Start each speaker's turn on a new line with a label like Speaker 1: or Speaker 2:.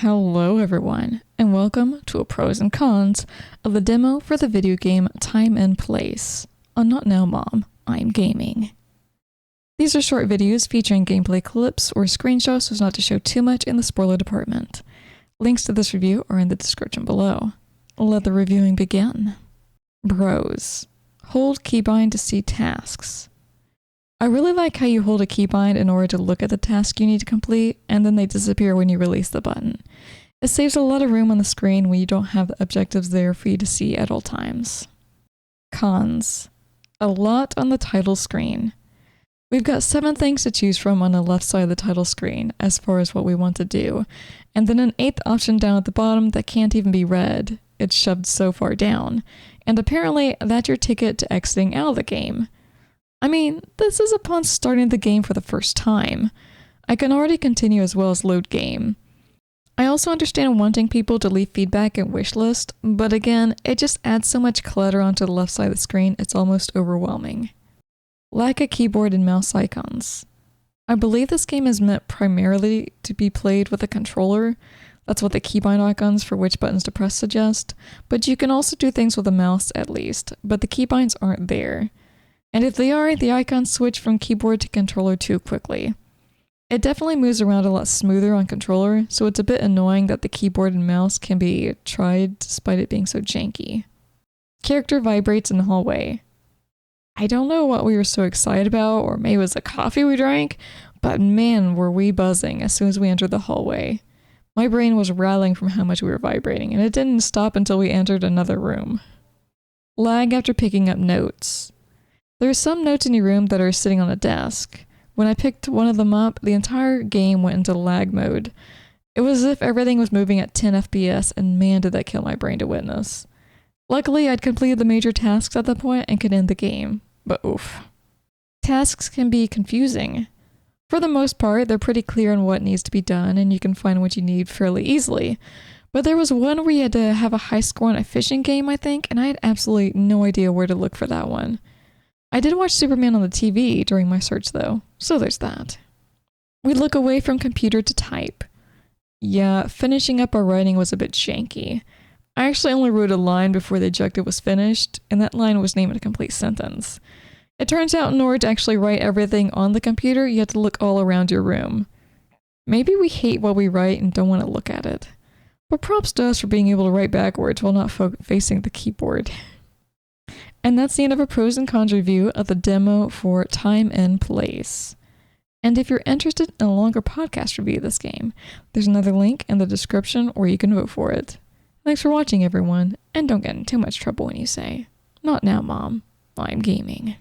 Speaker 1: Hello everyone, and welcome to a pros and cons of the demo for the video game Time and Place on Not Now Mom, I'm Gaming. These are short videos featuring gameplay clips or screenshots so as not to show too much in the spoiler department. Links to this review are in the description below. Let the reviewing begin. Pros. Hold keybind to see tasks. I really like how you hold a keybind in order to look at the task you need to complete, and then they disappear when you release the button. It saves a lot of room on the screen when you don't have the objectives there for you to see at all times. Cons. A lot on the title screen. We've got 7 things to choose from on the left side of the title screen as far as what we want to do, and then an 8th option down at the bottom that can't even be read. It's shoved so far down, and apparently that's your ticket to exiting out of the game. I mean, this is upon starting the game for the first time. I can already continue as well as load game. I also understand wanting people to leave feedback and wishlist, but again, it just adds so much clutter onto the left side of the screen it's almost overwhelming. Lack of keyboard and mouse icons. I believe this game is meant primarily to be played with a controller. That's what the keybind icons for which buttons to press suggest, but you can also do things with a mouse at least, but the keybinds aren't there. And if they are, the icons switch from keyboard to controller too quickly. It definitely moves around a lot smoother on controller, so it's a bit annoying that the keyboard and mouse can be tried despite it being so janky. Character vibrates in the hallway. I don't know what we were so excited about, or maybe it was the coffee we drank, but man were we buzzing as soon as we entered the hallway. My brain was rattling from how much we were vibrating, and it didn't stop until we entered another room. Lag after picking up notes. There are some notes in your room that are sitting on a desk. When I picked one of them up, the entire game went into lag mode. It was as if everything was moving at 10 FPS, and man did that kill my brain to witness. Luckily, I'd completed the major tasks at that point and could end the game, but oof. Tasks can be confusing. For the most part, they're pretty clear on what needs to be done, and you can find what you need fairly easily. But there was one where you had to have a high score on a fishing game, I think, and I had absolutely no idea where to look for that one. I did watch Superman on the TV during my search though, so there's that. We look away from computer to type. Yeah, finishing up our writing was a bit janky. I actually only wrote a line before the objective was finished, and that line was named a complete sentence. It turns out in order to actually write everything on the computer, you have to look all around your room. Maybe we hate what we write and don't want to look at it. But props to us for being able to write backwards while not facing the keyboard. And that's the end of a pros and cons review of the demo for Time and Place. And if you're interested in a longer podcast review of this game, there's another link in the description where you can vote for it. Thanks for watching everyone, and don't get in too much trouble when you say, "Not now, Mom, I'm gaming."